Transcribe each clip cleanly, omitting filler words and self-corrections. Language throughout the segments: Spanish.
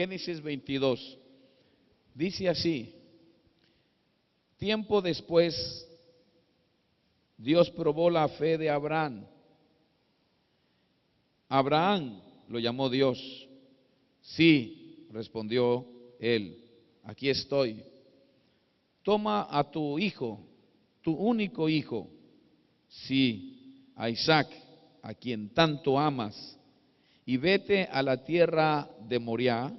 Génesis 22. Dice así: tiempo después, Dios probó la fe de Abraham. Abraham, lo llamó Dios. Sí, respondió él, aquí estoy. Toma a tu hijo, tu único hijo, sí, a Isaac, a quien tanto amas, y vete a la tierra de Moriah.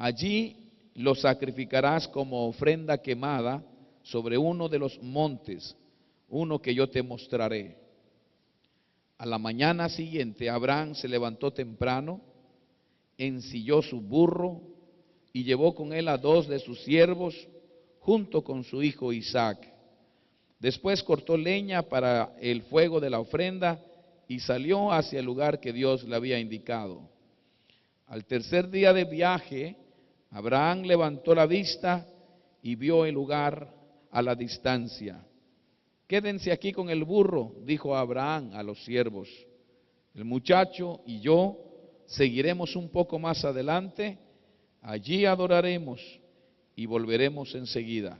Allí lo sacrificarás como ofrenda quemada sobre uno de los montes, uno que yo te mostraré. A la mañana siguiente, Abraham se levantó temprano, ensilló su burro y llevó con él a 2 de sus siervos, junto con su hijo Isaac. Después cortó leña para el fuego de la ofrenda y salió hacia el lugar que Dios le había indicado. Al tercer día de viaje, Abraham levantó la vista y vio el lugar a la distancia. Quédense aquí con el burro, dijo Abraham a los siervos. El muchacho y yo seguiremos un poco más adelante, allí adoraremos y volveremos enseguida.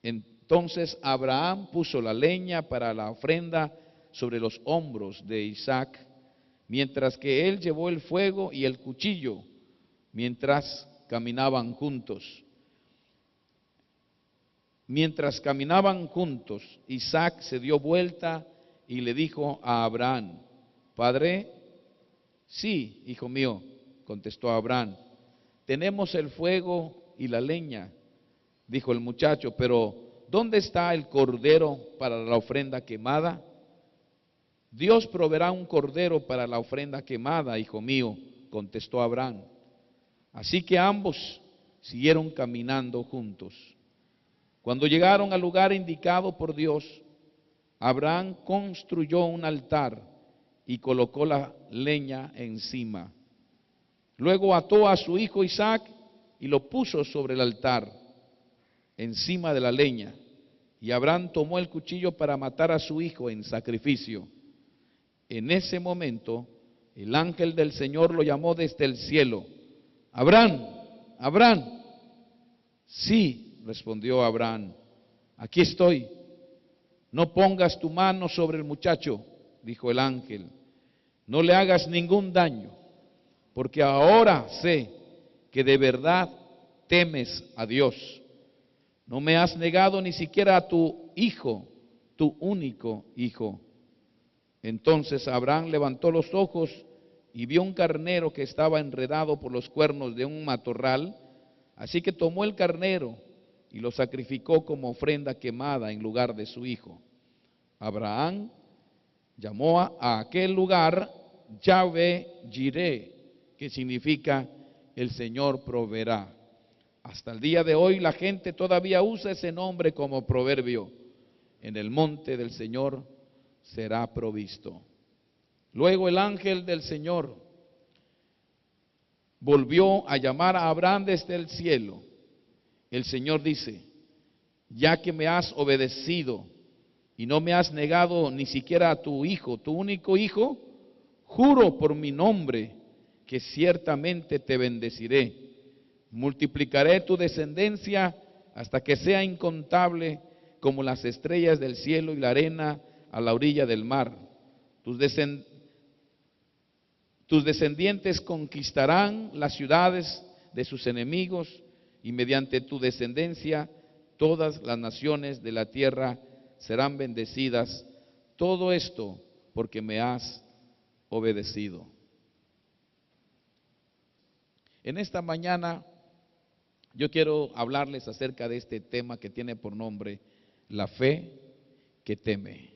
Entonces Abraham puso la leña para la ofrenda sobre los hombros de Isaac, mientras que él llevó el fuego y el cuchillo, mientras caminaban juntos. Mientras caminaban juntos, Isaac se dio vuelta y le dijo a Abraham: Padre. Sí, hijo mío, contestó Abraham. Tenemos el fuego y la leña, dijo el muchacho, pero ¿dónde está el cordero para la ofrenda quemada? Dios proveerá un cordero para la ofrenda quemada, hijo mío, contestó Abraham. Así que ambos siguieron caminando juntos. Cuando llegaron al lugar indicado por Dios, Abraham construyó un altar y colocó la leña encima. Luego ató a su hijo Isaac y lo puso sobre el altar, encima de la leña. Y Abraham tomó el cuchillo para matar a su hijo en sacrificio. En ese momento, el ángel del Señor lo llamó desde el cielo: Abraham, Abraham. Sí, respondió Abraham, aquí estoy. No pongas tu mano sobre el muchacho, dijo el ángel. No le hagas ningún daño, porque ahora sé que de verdad temes a Dios. No me has negado ni siquiera a tu hijo, tu único hijo. Entonces Abraham levantó los ojos y vio un carnero que estaba enredado por los cuernos de un matorral. Así que tomó el carnero y lo sacrificó como ofrenda quemada en lugar de su hijo. Abraham llamó a aquel lugar Yahvé Jireh, que significa el Señor proveerá. Hasta el día de hoy la gente todavía usa ese nombre como proverbio: en el monte del Señor será provisto. Luego el ángel del Señor volvió a llamar a Abraham desde el cielo. El Señor dice: ya que me has obedecido y no me has negado ni siquiera a tu hijo, tu único hijo, juro por mi nombre que ciertamente te bendeciré. Multiplicaré tu descendencia hasta que sea incontable como las estrellas del cielo y la arena a la orilla del mar. Tus descendientes conquistarán las ciudades de sus enemigos, y mediante tu descendencia todas las naciones de la tierra serán bendecidas. Todo esto porque me has obedecido. En esta mañana yo quiero hablarles acerca de este tema que tiene por nombre la fe que teme.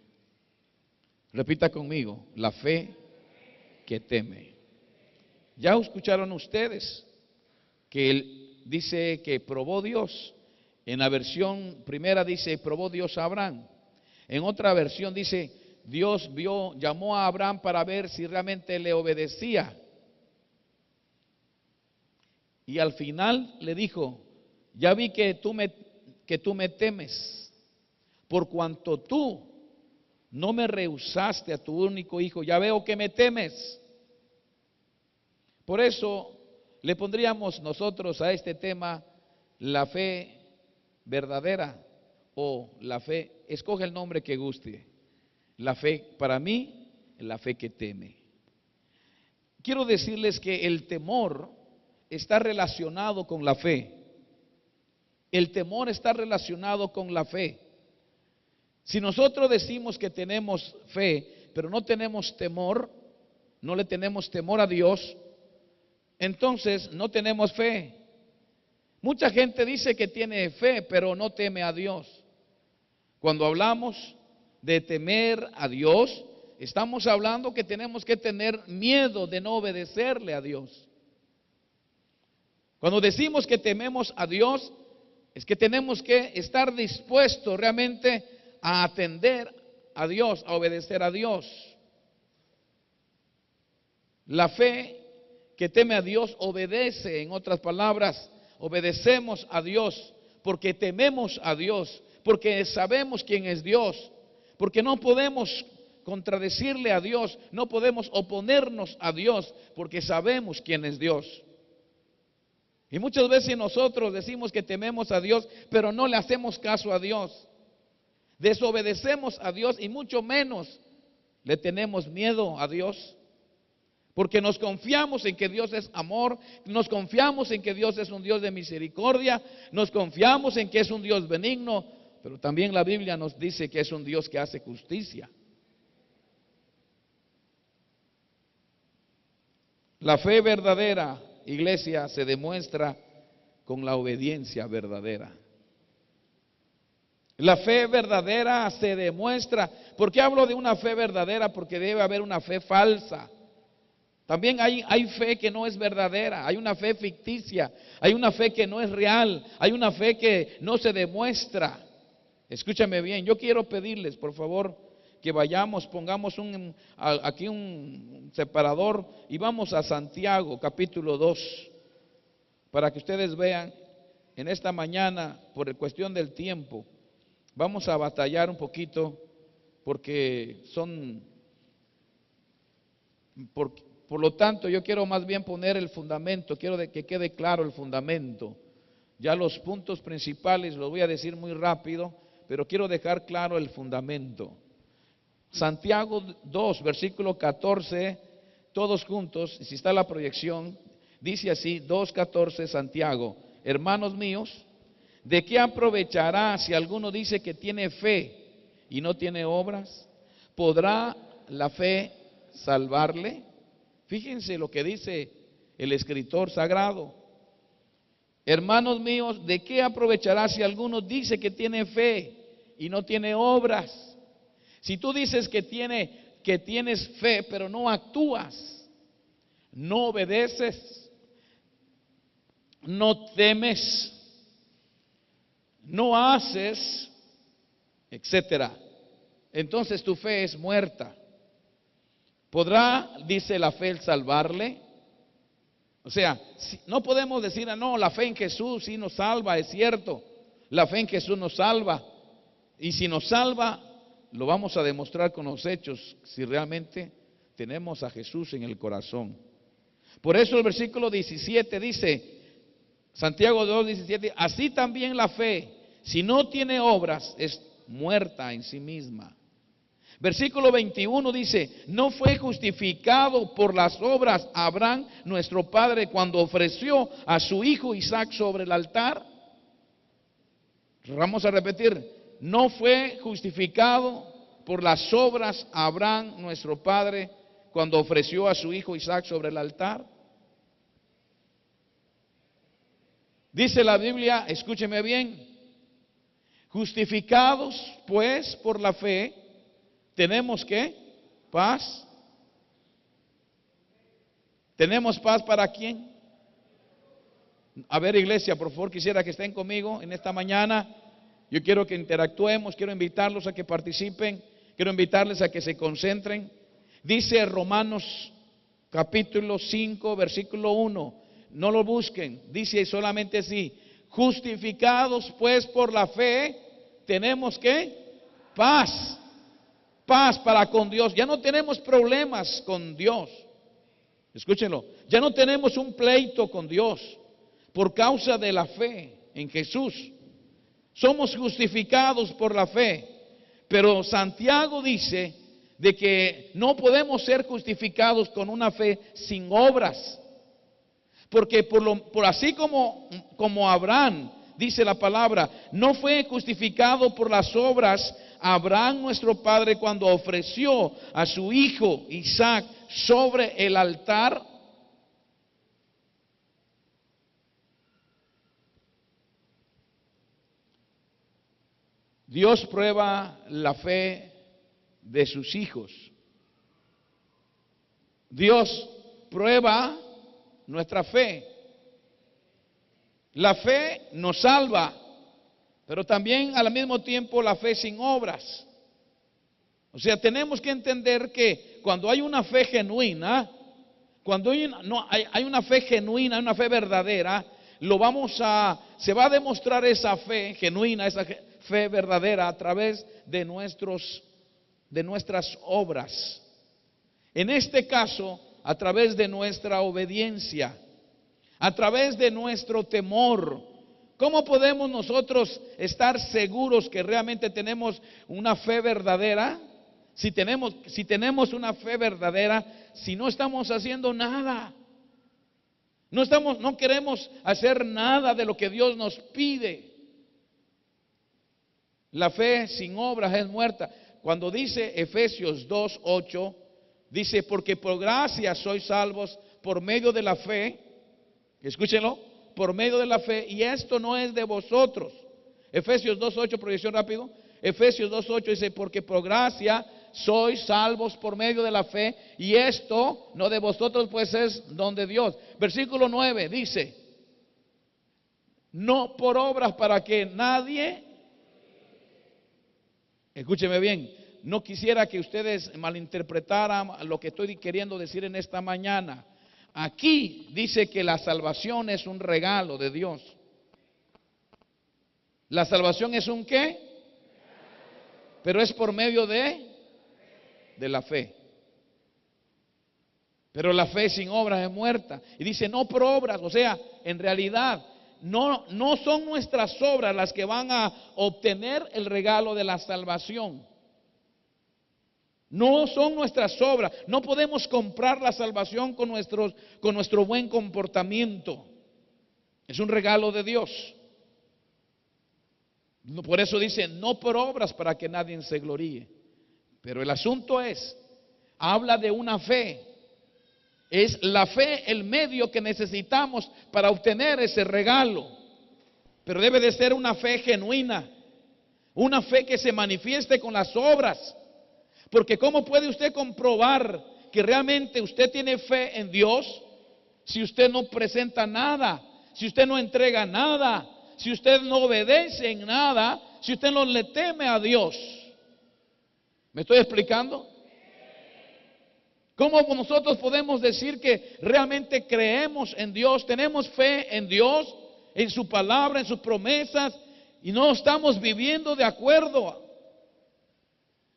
Repita conmigo: la fe que teme. Ya escucharon ustedes que él dice que probó Dios. En la versión primera dice probó Dios a Abraham. En otra versión dice Dios llamó a Abraham para ver si realmente le obedecía. Y al final le dijo: ya vi que tú me temes, por cuanto tú no me rehusaste a tu único hijo, ya veo que me temes. Por eso le pondríamos nosotros a este tema la fe verdadera o la fe, escoge el nombre que guste. La fe, para mí, la fe que teme. Quiero decirles que el temor está relacionado con la fe. El temor está relacionado con la fe. Si nosotros decimos que tenemos fe, pero no tenemos temor, no le tenemos temor a Dios, entonces no tenemos fe. Mucha gente dice que tiene fe, pero no teme a Dios. Cuando hablamos de temer a Dios, estamos hablando que tenemos que tener miedo de no obedecerle a Dios. Cuando decimos que tememos a Dios, es que tenemos que estar dispuestos realmente a atender a Dios, a obedecer a Dios. La fe que teme a Dios obedece, en otras palabras, obedecemos a Dios porque tememos a Dios, porque sabemos quién es Dios, porque no podemos contradecirle a Dios, no podemos oponernos a Dios, porque sabemos quién es Dios. Y muchas veces nosotros decimos que tememos a Dios, pero no le hacemos caso a Dios. Desobedecemos a Dios y mucho menos le tenemos miedo a Dios. Porque nos confiamos en que Dios es amor, nos confiamos en que Dios es un Dios de misericordia, nos confiamos en que es un Dios benigno, pero también la Biblia nos dice que es un Dios que hace justicia. La fe verdadera, iglesia, se demuestra con la obediencia verdadera. La fe verdadera se demuestra. ¿Por qué hablo de una fe verdadera? Porque debe haber una fe falsa. También hay fe que no es verdadera, hay una fe ficticia, hay una fe que no es real, hay una fe que no se demuestra. Escúchame bien, yo quiero pedirles, por favor, que vayamos, pongamos aquí un separador y vamos a Santiago, capítulo 2, para que ustedes vean en esta mañana, por cuestión del tiempo, vamos a batallar un poquito porque por lo tanto, yo quiero más bien poner el fundamento, quiero que quede claro el fundamento. Ya los puntos principales los voy a decir muy rápido, pero quiero dejar claro el fundamento. Santiago 2, versículo 14, todos juntos, y si está la proyección, dice así, 2:14 Santiago: hermanos míos, ¿de qué aprovechará si alguno dice que tiene fe y no tiene obras? ¿Podrá la fe salvarle? Fíjense lo que dice el escritor sagrado. Hermanos míos, ¿de qué aprovechará si alguno dice que tiene fe y no tiene obras? Si tú dices que tienes fe, pero no actúas, no obedeces, no temes, no haces, etcétera, entonces tu fe es muerta. ¿Podrá, dice la fe, salvarle? O sea, no podemos decir, no, la fe en Jesús sí nos salva, es cierto. La fe en Jesús nos salva. Y si nos salva, lo vamos a demostrar con los hechos, si realmente tenemos a Jesús en el corazón. Por eso el versículo 17 dice, Santiago 2:17, así también la fe, si no tiene obras, es muerta en sí misma. Versículo 21 dice, ¿no fue justificado por las obras Abraham, nuestro padre, cuando ofreció a su hijo Isaac sobre el altar? Vamos a repetir, ¿no fue justificado por las obras Abraham, nuestro padre, cuando ofreció a su hijo Isaac sobre el altar? Dice la Biblia, escúcheme bien, justificados pues por la fe, ¿tenemos qué? Paz. ¿Tenemos paz para quién? A ver, iglesia, por favor, quisiera que estén conmigo en esta mañana. Yo quiero que interactuemos, quiero invitarlos a que participen, quiero invitarles a que se concentren. Dice Romanos capítulo 5, versículo 1, no lo busquen, dice solamente así, justificados pues por la fe, ¿tenemos qué? Paz para con Dios. Ya no tenemos problemas con Dios. Escúchenlo, ya no tenemos un pleito con Dios por causa de la fe en Jesús. Somos justificados por la fe, pero Santiago dice de que no podemos ser justificados con una fe sin obras. Porque por así como Abraham, dice la palabra, no fue justificado por las obras, Abraham nuestro padre cuando ofreció a su hijo Isaac sobre el altar. Dios prueba la fe de sus hijos. Dios prueba nuestra fe. La fe nos salva, pero también al mismo tiempo la fe sin obras. O sea, tenemos que entender que cuando hay una fe genuina, cuando hay una fe genuina, una fe verdadera, se va a demostrar esa fe genuina, esa fe verdadera a través de nuestras obras. En este caso, a través de nuestra obediencia, a través de nuestro temor. ¿Cómo podemos nosotros estar seguros que realmente tenemos una fe verdadera? Si tenemos una fe verdadera, si no estamos haciendo nada, no queremos hacer nada de lo que Dios nos pide. La fe sin obras es muerta. Cuando dice Efesios 2:8, dice, porque por gracia sois salvos por medio de la fe. Escúchenlo, por medio de la fe, y esto no es de vosotros. Efesios 2:8, proyección rápido. Efesios 2:8 dice, porque por gracia sois salvos por medio de la fe, y esto no de vosotros, pues es don de Dios. Versículo 9 dice, no por obras para que nadie, escúcheme bien, no quisiera que ustedes malinterpretaran lo que estoy queriendo decir en esta mañana. Aquí dice que la salvación es un regalo de Dios. La salvación es un ¿qué? Pero es por medio de la fe. Pero la fe sin obras es muerta. Y dice no por obras, o sea, en realidad no son nuestras obras las que van a obtener el regalo de la salvación. No son nuestras obras. No podemos comprar la salvación con nuestro buen comportamiento. Es un regalo de Dios. Por eso dice, no por obras para que nadie se gloríe. Pero el asunto habla de una fe. Es la fe el medio que necesitamos para obtener ese regalo. Pero debe de ser una fe genuina. Una fe que se manifieste con las obras. Porque ¿cómo puede usted comprobar que realmente usted tiene fe en Dios si usted no presenta nada, si usted no entrega nada, si usted no obedece en nada, si usted no le teme a Dios? ¿Me estoy explicando? ¿Cómo nosotros podemos decir que realmente creemos en Dios, tenemos fe en Dios, en su palabra, en sus promesas, y no estamos viviendo de acuerdo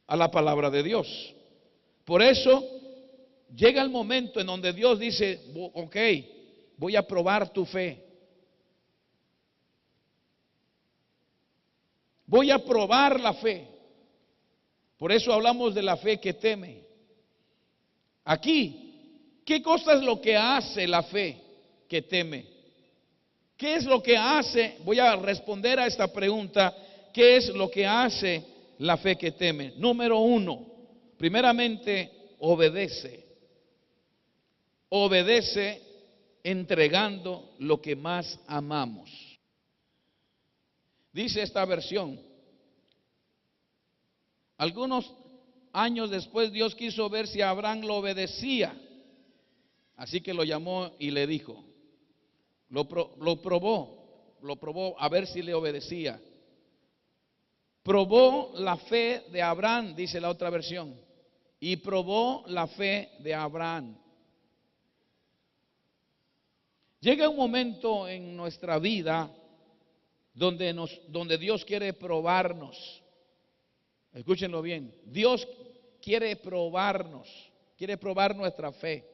a la palabra de Dios? Por eso llega el momento en donde Dios dice, ok, voy a probar tu fe. Voy a probar la fe. Por eso hablamos de la fe que teme. Aquí, ¿qué cosa es lo que hace la fe que teme? ¿Qué es lo que hace? Voy a responder a esta pregunta. ¿Qué es lo que hace la fe que teme? Número 1, primeramente, obedece. Obedece entregando lo que más amamos. Dice esta versión, algunos años después Dios quiso ver si Abraham lo obedecía. Así que lo llamó y le dijo, lo probó a ver si le obedecía. Probó la fe de Abraham, dice la otra versión, y probó la fe de Abraham. Llega un momento en nuestra vida donde Dios quiere probarnos. Escúchenlo bien, Dios quiere probarnos, quiere probar nuestra fe.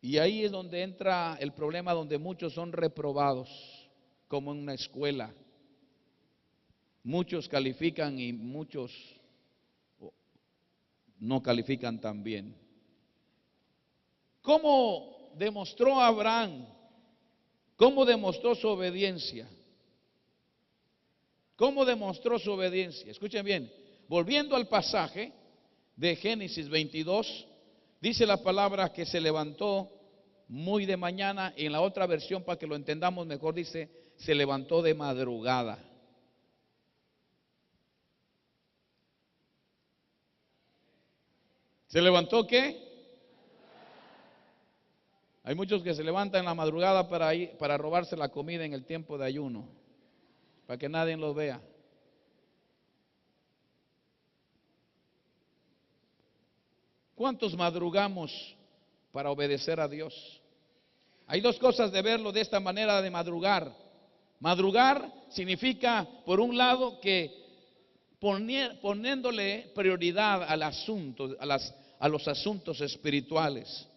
Y ahí es donde entra el problema, donde muchos son reprobados, como en una escuela. Muchos califican y muchos no califican tan bien. ¿Cómo demostró Abraham? ¿Cómo demostró su obediencia? ¿Cómo demostró su obediencia? Escuchen bien, volviendo al pasaje de Génesis 22, dice la palabra que se levantó muy de mañana, y en la otra versión, para que lo entendamos mejor, dice, se levantó de madrugada. ¿Se levantó qué? Hay muchos que se levantan en la madrugada para robarse la comida en el tiempo de ayuno, para que nadie los vea. ¿Cuántos madrugamos para obedecer a Dios? Hay dos cosas de verlo de esta manera de madrugar. Madrugar significa, por un lado, que poniéndole prioridad al asunto, a los asuntos espirituales.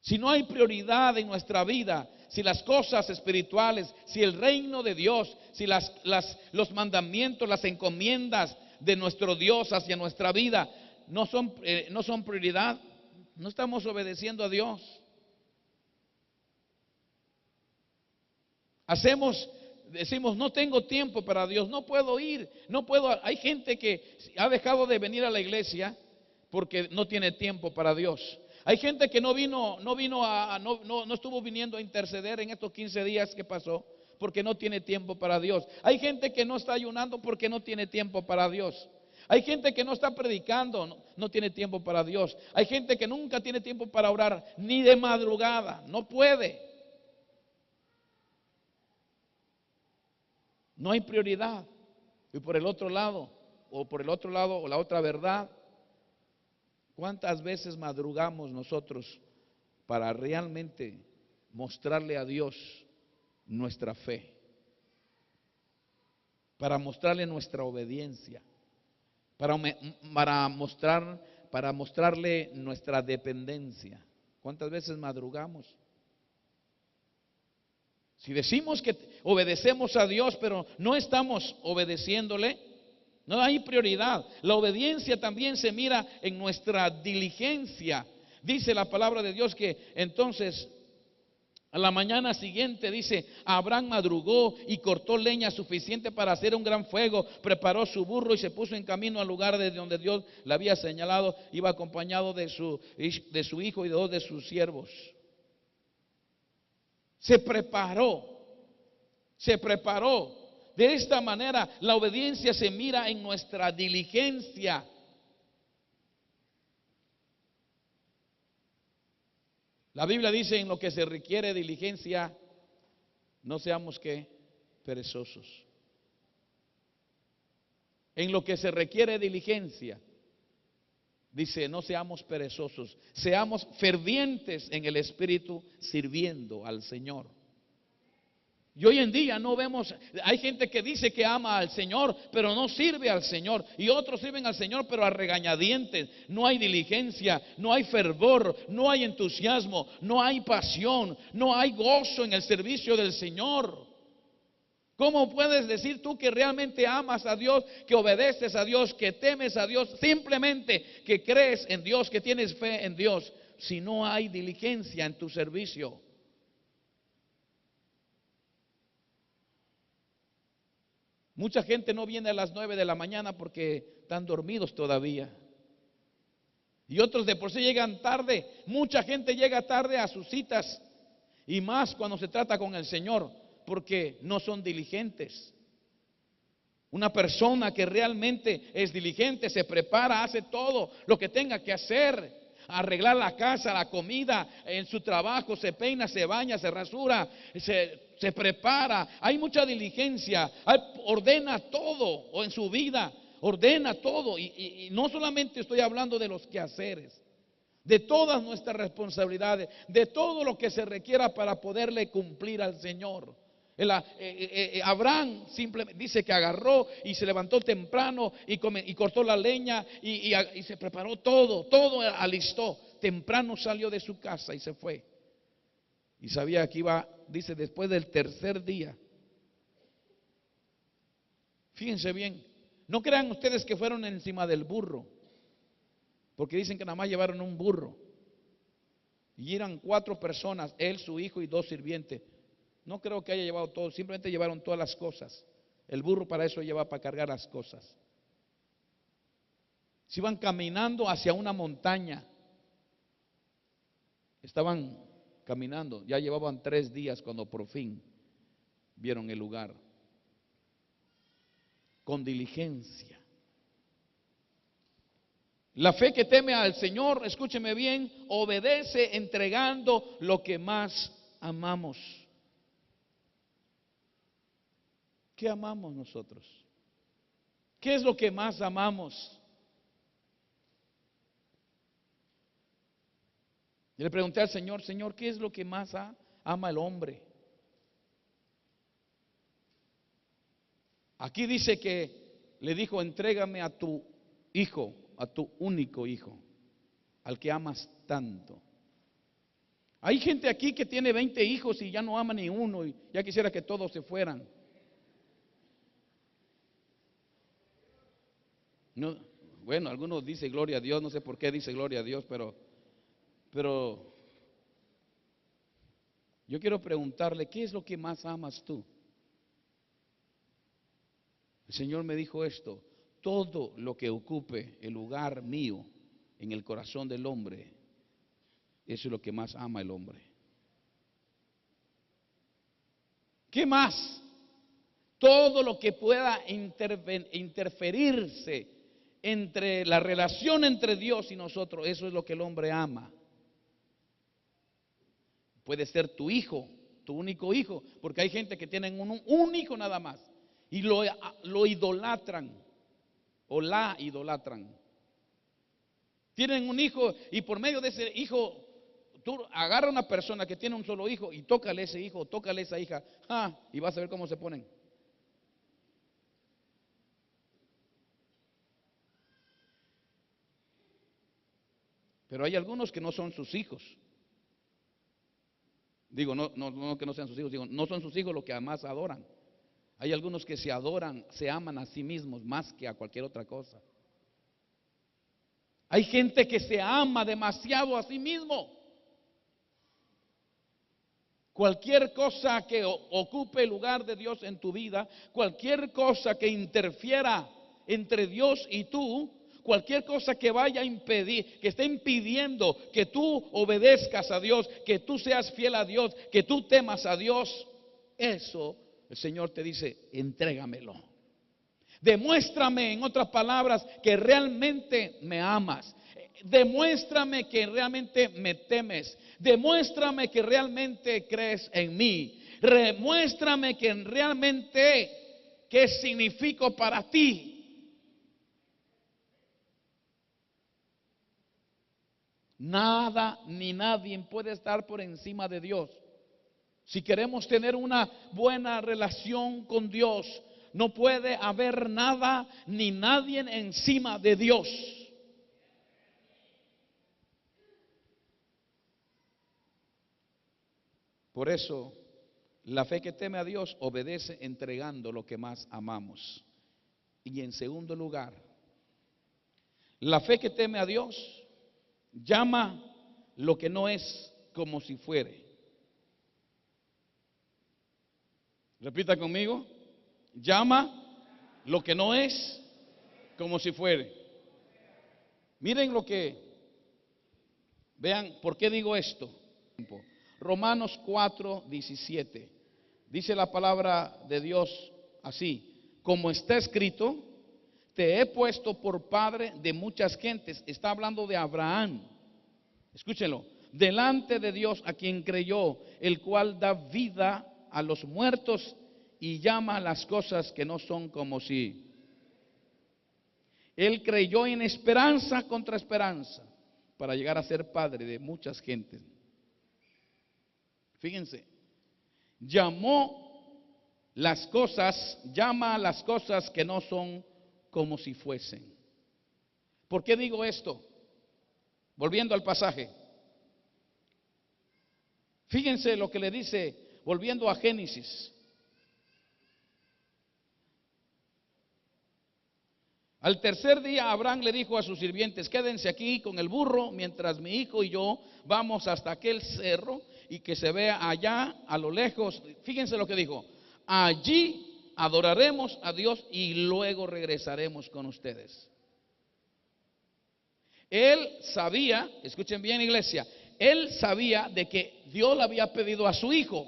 Si no hay prioridad en nuestra vida, si las cosas espirituales, si el reino de Dios, si los mandamientos, las encomiendas de nuestro Dios hacia nuestra vida no son prioridad, no estamos obedeciendo a Dios. Decimos, no tengo tiempo para Dios, no puedo ir, no puedo. Hay gente que ha dejado de venir a la iglesia porque no tiene tiempo para Dios. Hay gente que no estuvo viniendo a interceder en estos 15 días que pasó porque no tiene tiempo para Dios. Hay gente que no está ayunando porque no tiene tiempo para Dios. Hay gente que no está predicando, no tiene tiempo para Dios. Hay gente que nunca tiene tiempo para orar, ni de madrugada, no puede. No hay prioridad. Y por el otro lado, o la otra verdad, ¿cuántas veces madrugamos nosotros para realmente mostrarle a Dios nuestra fe? Para mostrarle nuestra obediencia, para mostrarle nuestra dependencia. ¿Cuántas veces madrugamos? Si decimos que obedecemos a Dios, pero no estamos obedeciéndole, no hay prioridad. La obediencia también se mira en nuestra diligencia. Dice la palabra de Dios que entonces a la mañana siguiente, dice, Abraham madrugó y cortó leña suficiente para hacer un gran fuego, preparó su burro y se puso en camino al lugar de donde Dios le había señalado. Iba acompañado de su hijo y de 2 de sus siervos. Se preparó. De esta manera la obediencia se mira en nuestra diligencia. La Biblia dice, en lo que se requiere diligencia, no seamos perezosos. En lo que se requiere diligencia, dice, no seamos perezosos, seamos fervientes en el Espíritu, sirviendo al Señor. Y hoy en día no vemos, hay gente que dice que ama al Señor, pero no sirve al Señor. Y otros sirven al Señor, pero a regañadientes. No hay diligencia, no hay fervor, no hay entusiasmo, no hay pasión, no hay gozo en el servicio del Señor. ¿Cómo puedes decir tú que realmente amas a Dios, que obedeces a Dios, que temes a Dios, simplemente que crees en Dios, que tienes fe en Dios, si no hay diligencia en tu servicio? Mucha gente no viene a las 9 de la mañana porque están dormidos todavía. Y otros de por sí llegan tarde. Mucha gente llega tarde a sus citas. Y más cuando se trata con el Señor, porque no son diligentes. Una persona que realmente es diligente, se prepara, hace todo lo que tenga que hacer. Arreglar la casa, la comida, en su trabajo, se peina, se baña, se rasura, se prepara. Hay mucha diligencia, ordena todo, o en su vida, ordena todo. Y no solamente estoy hablando de los quehaceres, de todas nuestras responsabilidades, de todo lo que se requiera para poderle cumplir al Señor. Abraham simplemente dice que agarró y se levantó temprano y cortó la leña y se preparó todo alistó. temprano salió de su casa y se fue. Y sabía que iba, dice, después del tercer día. Fíjense bien, no crean ustedes que fueron encima del burro, porque dicen que nada más llevaron un burro. Y eran 4 personas, él, su hijo y 2 sirvientes. No creo que haya llevado todo, simplemente llevaron todas las cosas. El burro para eso lleva, para cargar las cosas. Se iban caminando hacia una montaña. Estaban caminando, ya llevaban 3 días cuando por fin vieron el lugar. Con diligencia. La fe que teme al Señor, escúcheme bien, obedece entregando lo que más amamos. ¿Qué amamos nosotros? ¿Qué es lo que más amamos? Y le pregunté al Señor, Señor, ¿qué es lo que más ama el hombre? Aquí dice que le dijo, entrégame a tu hijo, a tu único hijo, al que amas tanto. Hay gente aquí que tiene 20 hijos y ya no ama ni uno y ya quisiera que todos se fueran. No, bueno, algunos dicen gloria a Dios, no sé por qué dice gloria a Dios, pero yo quiero preguntarle, ¿qué es lo que más amas tú? El Señor me dijo esto, todo lo que ocupe el lugar mío en el corazón del hombre, eso es lo que más ama el hombre. ¿Qué más? Todo lo que pueda interferirse entre la relación entre Dios y nosotros, eso es lo que el hombre ama. Puede ser tu hijo, tu único hijo, porque hay gente que tienen un hijo nada más y lo idolatran o la idolatran. Tienen un hijo y por medio de ese hijo, tú agarra a una persona que tiene un solo hijo y tócale ese hijo, tócale esa hija, y vas a ver cómo se ponen. Pero hay algunos que no son sus hijos. Digo, no que no sean sus hijos, digo, no son sus hijos los que más adoran. Hay algunos que se adoran, se aman a sí mismos más que a cualquier otra cosa. Hay gente que se ama demasiado a sí mismo. Cualquier cosa que ocupe el lugar de Dios en tu vida, cualquier cosa que interfiera entre Dios y tú, cualquier cosa que vaya a impedir, que esté impidiendo que tú obedezcas a Dios, que tú seas fiel a Dios, que tú temas a Dios, eso el Señor te dice, entrégamelo. Demuéstrame, en otras palabras, que realmente me amas. Demuéstrame que realmente me temes. Demuéstrame que realmente crees en mí. Demuéstrame que realmente qué significo para ti. Nada ni nadie puede estar por encima de Dios. Si queremos tener una buena relación con Dios, no puede haber nada ni nadie encima de Dios. Por eso, la fe que teme a Dios obedece entregando lo que más amamos. Y en segundo lugar, la fe que teme a Dios llama lo que no es como si fuere. Repita conmigo. Llama lo que no es como si fuere. Miren vean, ¿por qué digo esto? Romanos 4:17. Dice la palabra de Dios así, como está escrito, te he puesto por padre de muchas gentes. Está hablando de Abraham. Escúchenlo. Delante de Dios a quien creyó, el cual da vida a los muertos y llama a las cosas que no son como si. Él creyó en esperanza contra esperanza para llegar a ser padre de muchas gentes. Fíjense, llama a las cosas que no son como si fuesen. ¿Por qué digo esto? Volviendo al pasaje. Fíjense lo que le dice, volviendo a Génesis. Al tercer día Abraham le dijo a sus sirvientes: quédense aquí con el burro mientras mi hijo y yo vamos hasta aquel cerro y que se vea allá a lo lejos. Fíjense lo que dijo: allí adoraremos a Dios y luego regresaremos con ustedes. Él sabía, escuchen bien, iglesia, él sabía de que Dios le había pedido a su hijo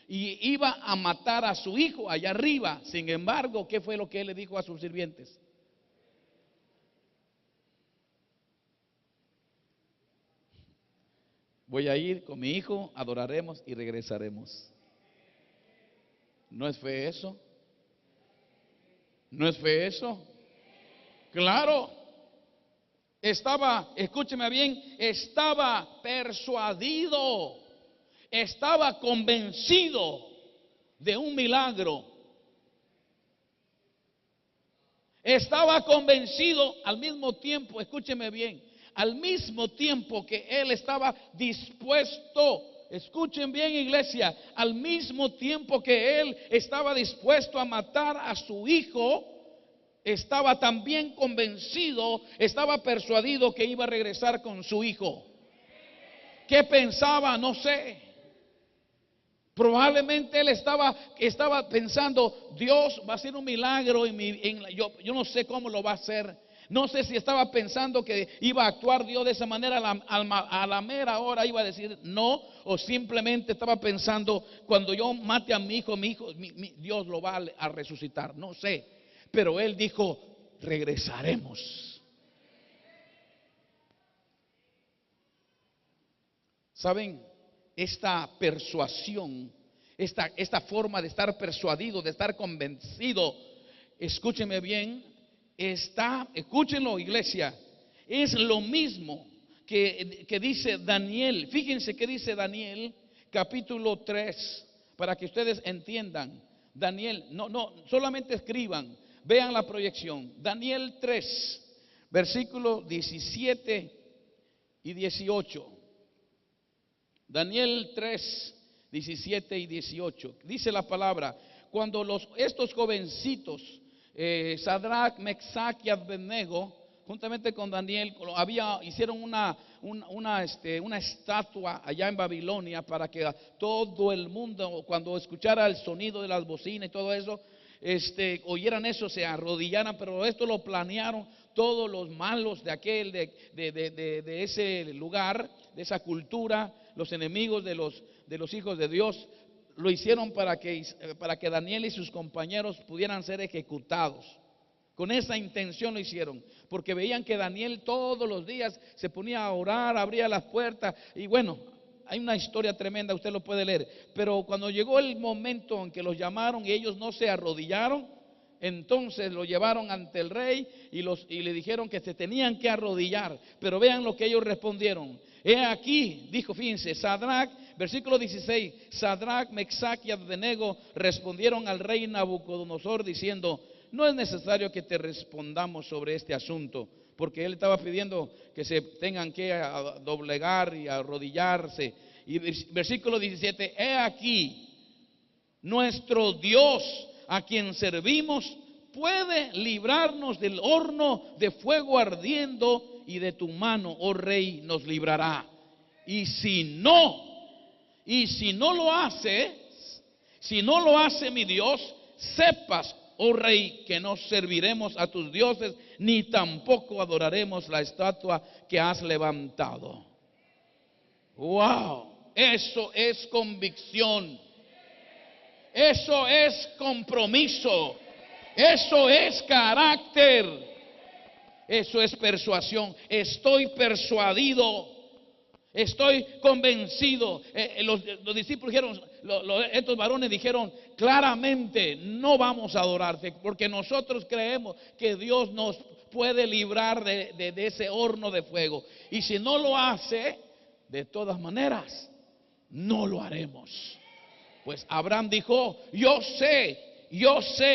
y iba a matar a su hijo allá arriba. Sin embargo, ¿qué fue lo que él le dijo a sus sirvientes? Voy a ir con mi hijo, adoraremos y regresaremos. ¿No es fe eso? ¿No es fe eso? Claro. Estaba, escúcheme bien, estaba persuadido, estaba convencido de un milagro. Estaba convencido al mismo tiempo, escúcheme bien, al mismo tiempo que él estaba dispuesto, escuchen bien, iglesia, al mismo tiempo que él estaba dispuesto a matar a su hijo, estaba también convencido, estaba persuadido que iba a regresar con su hijo. ¿Qué pensaba? No sé. Probablemente él estaba pensando: Dios va a hacer un milagro yo no sé cómo lo va a hacer. No sé si estaba pensando que iba a actuar Dios de esa manera, a la mera hora iba a decir no, o simplemente estaba pensando: cuando yo mate a mi hijo, Dios lo va a resucitar. No sé, pero él dijo: regresaremos. ¿Saben? Esta persuasión, esta forma de estar persuadido, de estar convencido, escúchenme bien, escúchenlo, iglesia, es lo mismo que dice Daniel. Fíjense que dice Daniel capítulo 3, para que ustedes entiendan. Daniel, no, solamente escriban, vean la proyección. Daniel 3, versículos 17 y 18. Daniel 3, 17 y 18. Dice la palabra: cuando estos jovencitos, Sadrach, Mesach y Abednego, juntamente con Daniel, hicieron una estatua allá en Babilonia, para que todo el mundo, cuando escuchara el sonido de las bocinas y todo eso, oyeran eso, se arrodillaran. Pero esto lo planearon todos los malos de de ese lugar, de esa cultura, los enemigos de los hijos de Dios. Lo hicieron para que Daniel y sus compañeros pudieran ser ejecutados. Con esa intención lo hicieron, porque veían que Daniel todos los días se ponía a orar, abría las puertas, y bueno, hay una historia tremenda, usted lo puede leer. Pero cuando llegó el momento en que los llamaron y ellos no se arrodillaron, entonces lo llevaron ante el rey y le dijeron que se tenían que arrodillar. Pero vean lo que ellos respondieron. He aquí, dijo, fíjense, Sadrach, versículo 16, Sadrach, Mesach y Abednego respondieron al rey Nabucodonosor diciendo: no es necesario que te respondamos sobre este asunto, porque él estaba pidiendo que se tengan que doblegar y arrodillarse. Y versículo 17, he aquí, nuestro Dios, a quien servimos, puede librarnos del horno de fuego ardiendo, y de tu mano, oh rey, nos librará. Y si no lo hace, mi Dios, sepas, oh rey, que no serviremos a tus dioses, ni tampoco adoraremos la estatua que has levantado. Wow, eso es convicción. Eso es compromiso. Eso es carácter. Eso es persuasión. Estoy persuadido. Estoy convencido. Los discípulos dijeron, estos varones dijeron claramente: no vamos a adorarte, porque nosotros creemos que Dios nos puede librar de ese horno de fuego. Y si no lo hace, de todas maneras, no lo haremos. Pues Abraham dijo: yo sé,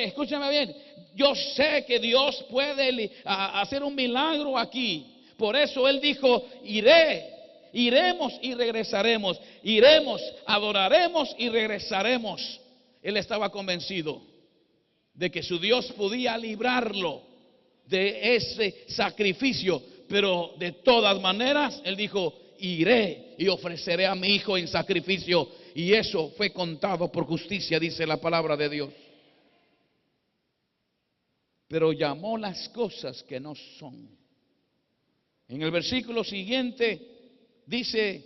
escúchame bien, yo sé que Dios puede hacer un milagro aquí, Por eso él dijo, iremos y regresaremos, iremos, adoraremos y regresaremos. Él estaba convencido de que su Dios podía librarlo de ese sacrificio, pero de todas maneras él dijo, iré y ofreceré a mi hijo en sacrificio, y eso fue contado por justicia, dice la palabra de Dios. Pero llamó las cosas que no son. En el versículo siguiente dice,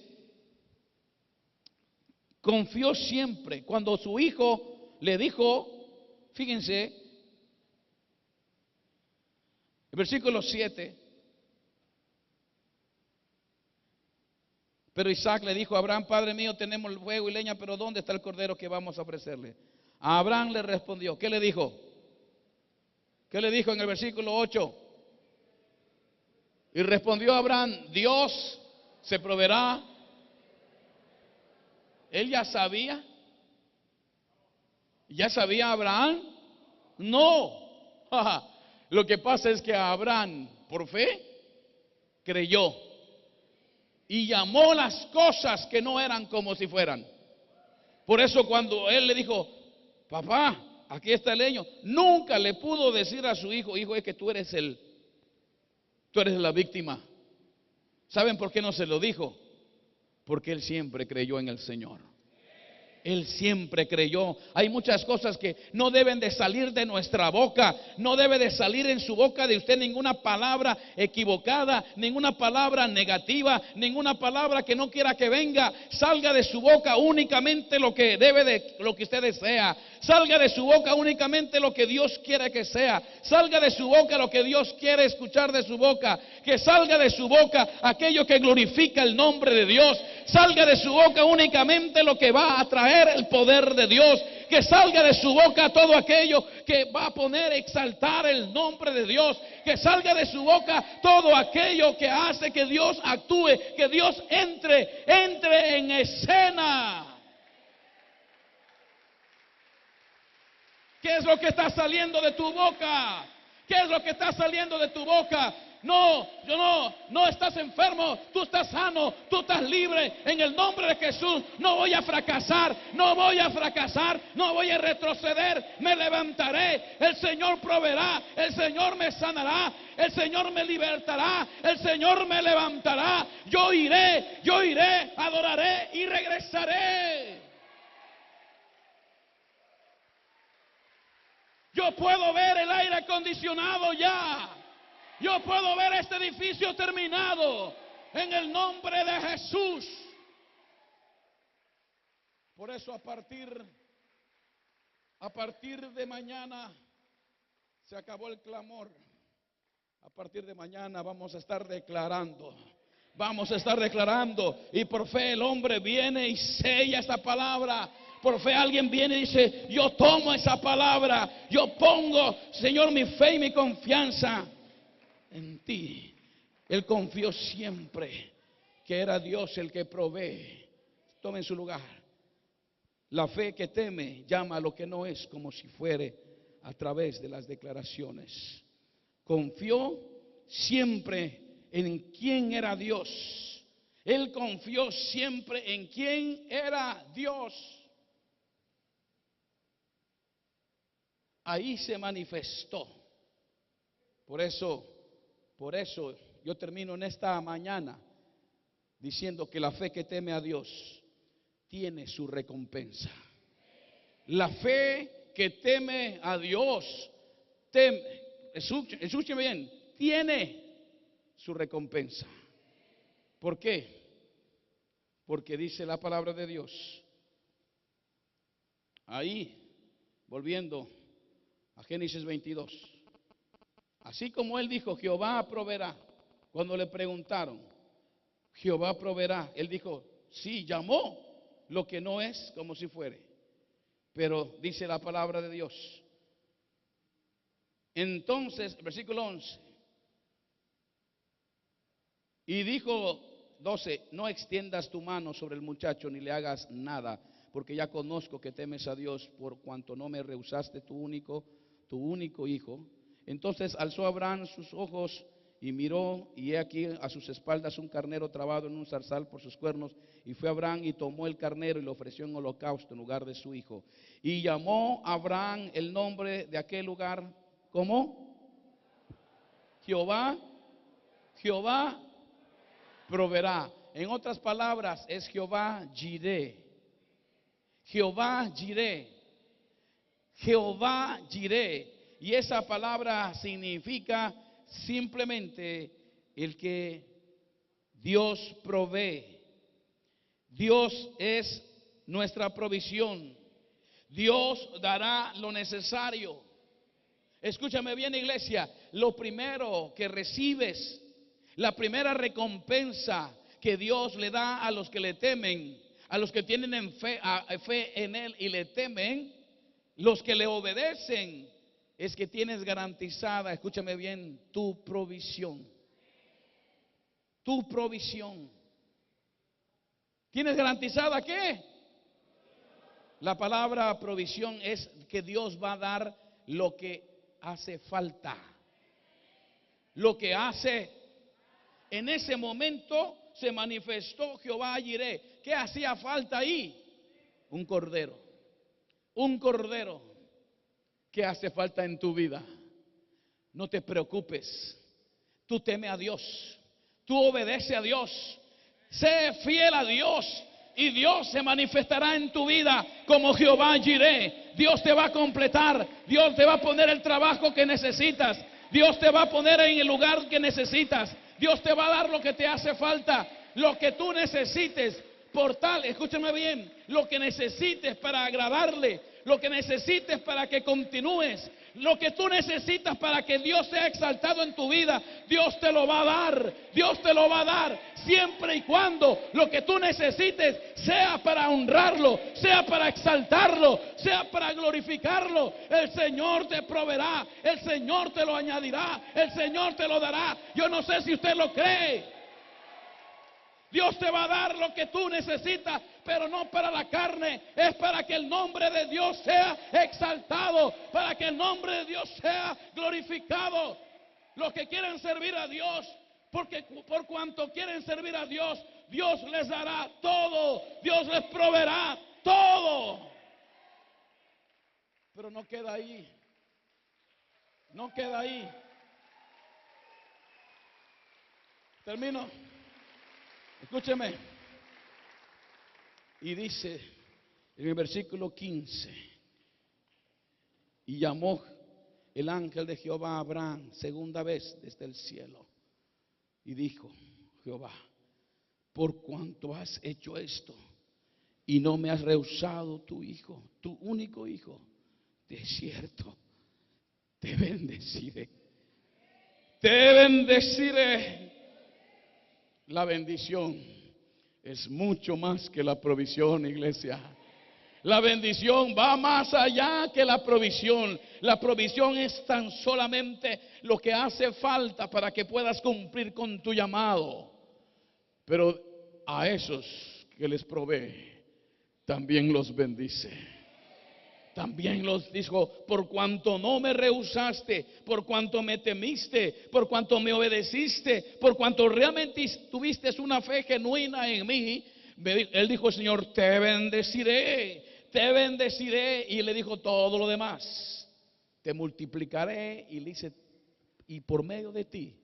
confió siempre. Cuando su hijo le dijo, fíjense, el versículo 7, pero Isaac le dijo a Abraham, Padre mío, tenemos el fuego y leña, pero ¿dónde está el cordero que vamos a ofrecerle? A Abraham le respondió, ¿qué le dijo? ¿Qué le dijo en el versículo 8? Y respondió Abraham, Dios se proveerá. Él ya sabía. ¿Ya sabía Abraham? No. Lo que pasa es que Abraham, por fe, creyó y llamó las cosas que no eran como si fueran. Por eso cuando él le dijo, papá, aquí está el leño, nunca le pudo decir a su hijo, hijo, es que tú eres la víctima. ¿Saben por qué no se lo dijo? Porque él siempre creyó en el Señor. Él siempre creyó. Hay muchas cosas que no deben de salir de nuestra boca. No debe de salir en su boca de usted ninguna palabra equivocada, ninguna palabra negativa, ninguna palabra que no quiera que venga. Salga de su boca únicamente lo que usted desea. Salga de su boca únicamente lo que Dios quiere que sea. Salga de su boca lo que Dios quiere escuchar de su boca. Que salga de su boca aquello que glorifica el nombre de Dios. Salga de su boca únicamente lo que va a traer el poder de Dios. Que salga de su boca todo aquello que va a poner, exaltar el nombre de Dios. Que salga de su boca todo aquello que hace que Dios actúe, que Dios entre en escena. ¿Qué es lo que está saliendo de tu boca? ¿Qué es lo que está saliendo de tu boca? No estás enfermo, tú estás sano, tú estás libre. En el nombre de Jesús, no voy a fracasar, no voy a retroceder, me levantaré, el Señor proveerá, el Señor me sanará, el Señor me libertará, el Señor me levantará. Yo iré, adoraré y regresaré. Yo puedo ver el aire acondicionado ya. Yo puedo ver este edificio terminado en el nombre de Jesús. Por eso a partir de mañana se acabó el clamor. A partir de mañana vamos a estar declarando. Y por fe el hombre viene y sella esta palabra. Por fe alguien viene y dice, yo tomo esa palabra, yo pongo, Señor, mi fe y mi confianza en ti. Él confió siempre que era Dios el que provee. Tomen su lugar. La fe que teme llama a lo que no es como si fuere a través de las declaraciones. Confió siempre en quién era Dios. Él confió siempre en quién era Dios. Ahí se manifestó. Por eso yo termino en esta mañana diciendo que la fe que teme a Dios tiene su recompensa. La fe que teme a Dios, escúcheme bien, tiene su recompensa. ¿Por qué? Porque dice la palabra de Dios. Ahí, volviendo a Génesis 22. Así como él dijo, Jehová proveerá. Cuando le preguntaron, Jehová proveerá, él dijo, sí, llamó lo que no es como si fuere. Pero dice la palabra de Dios. Entonces, versículo 11. Y dijo 12, no extiendas tu mano sobre el muchacho ni le hagas nada, porque ya conozco que temes a Dios por cuanto no me rehusaste tu único hijo. Entonces alzó Abraham sus ojos y miró, y he aquí a sus espaldas un carnero trabado en un zarzal por sus cuernos. Y fue Abraham y tomó el carnero y lo ofreció en holocausto en lugar de su hijo. Y llamó a Abraham el nombre de aquel lugar, ¿cómo? Jehová proveerá. En otras palabras, es Jehová Jireh. Jehová Jireh. Jehová Jireh. Y esa palabra significa simplemente el que Dios provee. Dios es nuestra provisión. Dios dará lo necesario. Escúchame bien, iglesia. Lo primero que recibes, la primera recompensa que Dios le da a los que le temen, a los que tienen fe en Él y le temen, los que le obedecen, es que tienes garantizada, escúchame bien, tu provisión. Tu provisión. ¿Tienes garantizada qué? La palabra provisión es que Dios va a dar lo que hace falta. Lo que hace. En ese momento se manifestó Jehová Jireh. ¿Qué hacía falta ahí? Un cordero. Un cordero. ¿Qué hace falta en tu vida? No te preocupes. Tú teme a Dios. Tú obedece a Dios. Sé fiel a Dios. Y Dios se manifestará en tu vida como Jehová Jireh. Dios te va a completar. Dios te va a poner el trabajo que necesitas. Dios te va a poner en el lugar que necesitas. Dios te va a dar lo que te hace falta. Lo que tú necesites. Por tal, escúchame bien, lo que necesites para agradarle, lo que necesites para que continúes, lo que tú necesitas para que Dios sea exaltado en tu vida, Dios te lo va a dar. Dios te lo va a dar siempre y cuando lo que tú necesites sea para honrarlo, sea para exaltarlo, sea para glorificarlo. El Señor te proveerá, el Señor te lo añadirá, el Señor te lo dará. Yo no sé si usted lo cree. Dios te va a dar lo que tú necesitas, pero no para la carne, es para que el nombre de Dios sea exaltado, para que el nombre de Dios sea glorificado. Los que quieren servir a Dios, porque por cuanto quieren servir a Dios, Dios les dará todo, Dios les proveerá todo. Pero no queda ahí, no queda ahí. Termino. Escúcheme. Y dice en el versículo 15: y llamó el ángel de Jehová a Abraham segunda vez desde el cielo. Y dijo Jehová: por cuanto has hecho esto y no me has rehusado tu hijo, tu único hijo, de cierto te bendeciré. Te bendeciré. La bendición es mucho más que la provisión, iglesia. La bendición va más allá que la provisión. La provisión es tan solamente lo que hace falta para que puedas cumplir con tu llamado. Pero a esos que les provee, también los bendice. También los dijo: por cuanto no me rehusaste, por cuanto me temiste, por cuanto me obedeciste, por cuanto realmente tuviste una fe genuina en mí, él dijo: Señor, te bendeciré, te bendeciré. Y le dijo todo lo demás: te multiplicaré. Y le dice: y por medio de ti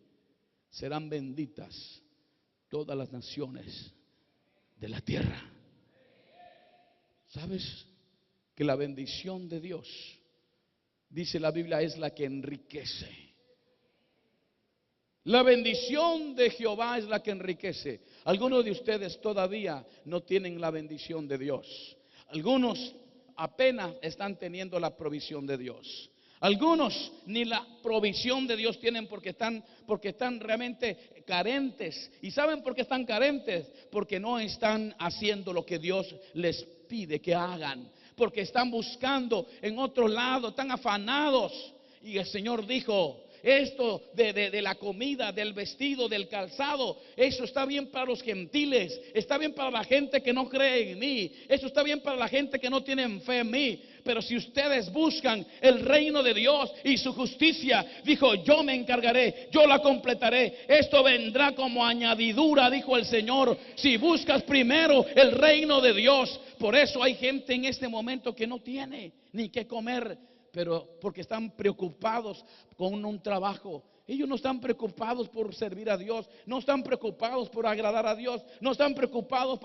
serán benditas todas las naciones de la tierra. ¿Sabes? Que la bendición de Dios, dice la Biblia, es la que enriquece. La bendición de Jehová es la que enriquece. Algunos de ustedes todavía no tienen la bendición de Dios. Algunos apenas están teniendo la provisión de Dios. Algunos ni la provisión de Dios tienen porque están realmente carentes. ¿Y saben por qué están carentes? Porque no están haciendo lo que Dios les pide que hagan. Porque están buscando en otro lado, están afanados. Y el Señor dijo: esto de la comida, del vestido, del calzado, eso está bien para los gentiles, está bien para la gente que no cree en mí, eso está bien para la gente que no tiene fe en mí. Pero si ustedes buscan el reino de Dios y su justicia, dijo, yo me encargaré, yo la completaré. Esto vendrá como añadidura, dijo el Señor, si buscas primero el reino de Dios. Por eso hay gente en este momento que no tiene ni qué comer, pero porque están preocupados con un trabajo. Ellos no están preocupados por servir a Dios, no están preocupados por agradar a Dios, no están preocupados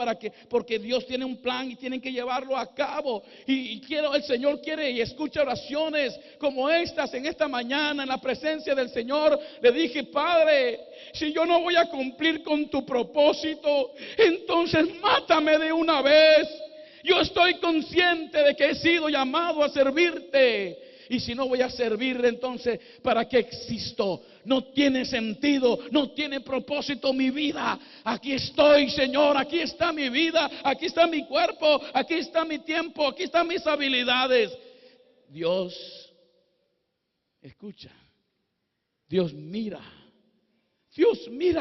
porque Dios tiene un plan y tienen que llevarlo a cabo. Y el Señor quiere y escucha oraciones como estas en esta mañana en la presencia del Señor. Le dije, Padre, si yo no voy a cumplir con tu propósito, entonces mátame de una vez. Yo estoy consciente de que he sido llamado a servirte. Y si no voy a servir, entonces, ¿para qué existo? No tiene sentido, no tiene propósito mi vida. Aquí estoy, Señor, aquí está mi vida, aquí está mi cuerpo, aquí está mi tiempo, aquí están mis habilidades. Dios escucha, Dios mira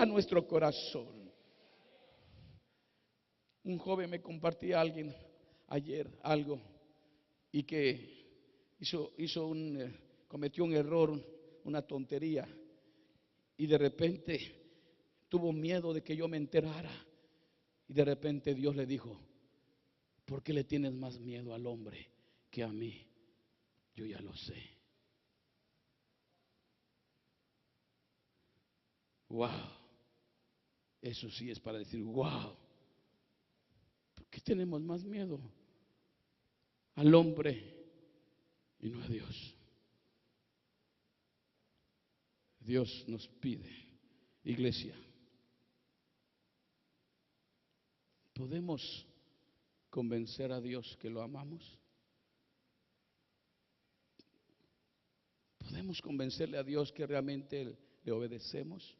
nuestro corazón. Un joven me compartía alguien ayer algo y que cometió un error, una tontería, y de repente tuvo miedo de que yo me enterara, y de repente Dios le dijo, ¿por qué le tienes más miedo al hombre que a mí? Yo ya lo sé. Wow, eso sí es para decir wow. ¿Por qué tenemos más miedo al hombre y no a Dios? Dios nos pide, iglesia, ¿podemos convencer a Dios que lo amamos? ¿Podemos convencerle a Dios que realmente le obedecemos?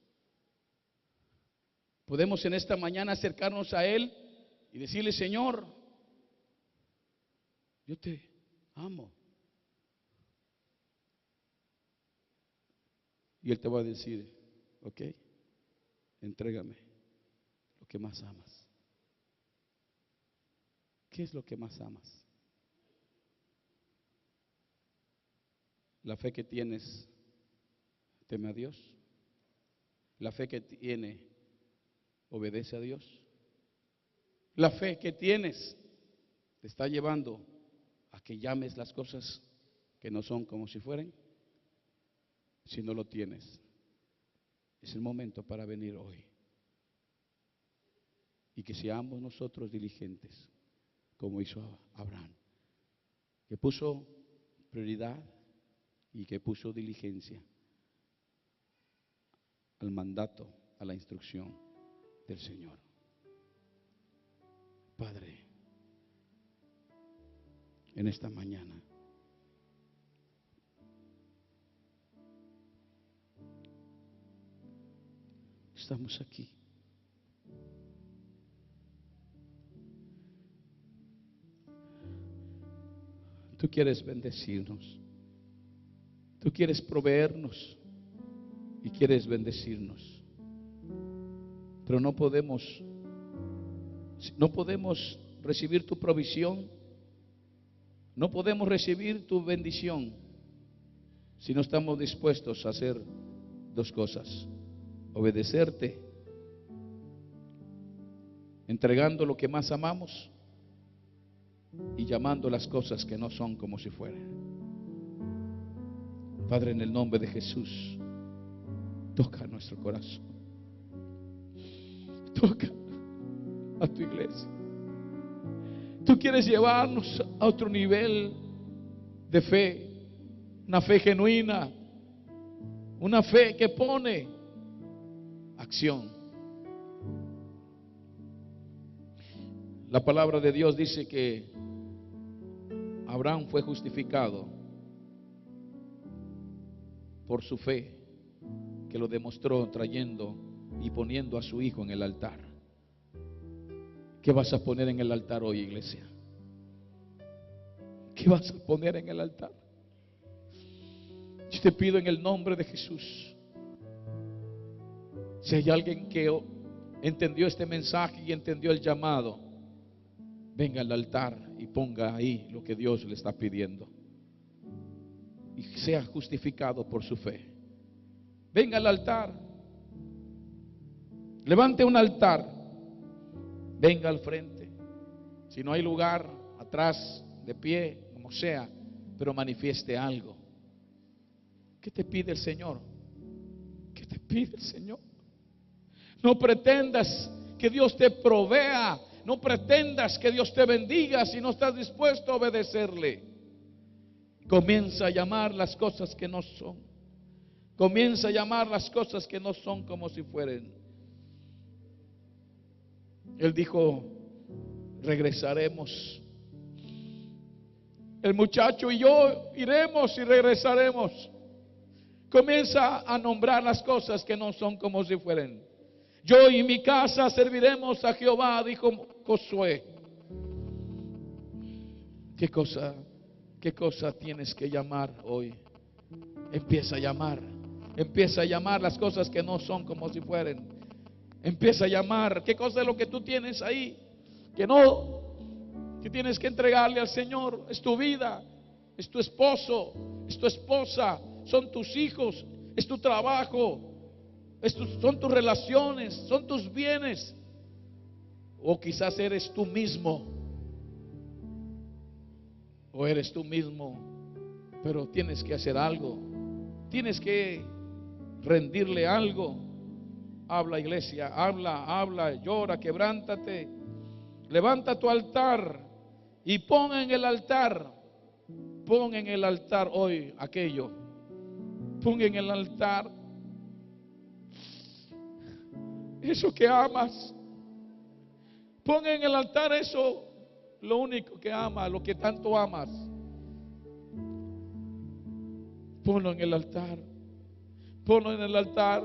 ¿Podemos en esta mañana acercarnos a Él y decirle, Señor, yo te amo? Y Él te va a decir, ok, entrégame lo que más amas. ¿Qué es lo que más amas? La fe que tienes, teme a Dios. La fe que tiene, obedece a Dios. La fe que tienes te está llevando a que llames las cosas que no son como si fueran. Si no lo tienes, es el momento para venir hoy. Y que seamos nosotros diligentes, como hizo Abraham, que puso prioridad y que puso diligencia al mandato, a la instrucción del Señor. Padre, en esta mañana estamos aquí. Tú quieres bendecirnos, tú quieres proveernos y quieres bendecirnos, pero no podemos recibir tu provisión, no podemos recibir tu bendición si no estamos dispuestos a hacer dos cosas: obedecerte, entregando lo que más amamos y llamando las cosas que no son como si fueran. Padre, en el nombre de Jesús, toca nuestro corazón, toca a tu iglesia. Tú quieres llevarnos a otro nivel de fe, una fe genuina, una fe que pone acción. La palabra de Dios dice que Abraham fue justificado por su fe, que lo demostró trayendo y poniendo a su hijo en el altar. ¿Qué vas a poner en el altar hoy, iglesia? ¿Qué vas a poner en el altar? Yo te pido en el nombre de Jesús, si hay alguien que entendió este mensaje y entendió el llamado, venga al altar y ponga ahí lo que Dios le está pidiendo y sea justificado por su fe. Venga al altar, levante un altar, venga al frente. Si no hay lugar, atrás, de pie, como sea, pero manifieste algo. ¿Qué te pide el Señor? ¿Qué te pide el Señor? No pretendas que Dios te provea, no pretendas que Dios te bendiga si no estás dispuesto a obedecerle. Comienza a llamar las cosas que no son. Comienza a llamar las cosas que no son como si fueran. Él dijo, regresaremos. El muchacho y yo iremos y regresaremos. Comienza a nombrar las cosas que no son como si fueran. Yo y mi casa serviremos a Jehová, dijo Josué. ¿Qué cosa tienes que llamar hoy? Empieza a llamar. Empieza a llamar las cosas que no son como si fueran. Empieza a llamar. ¿Qué cosa es lo que tú tienes ahí? Que tienes que entregarle al Señor. Es tu vida, es tu esposo, es tu esposa, son tus hijos, es tu trabajo, son tus relaciones, son tus bienes. O quizás eres tú mismo. O eres tú mismo, pero tienes que hacer algo. Tienes que rendirle algo. Habla, iglesia, habla, llora, quebrántate. Levanta tu altar y pon en el altar hoy aquello. Pon en el altar eso que amas. Pon en el altar eso, lo único que amas, lo que tanto amas. Ponlo en el altar. Ponlo en el altar.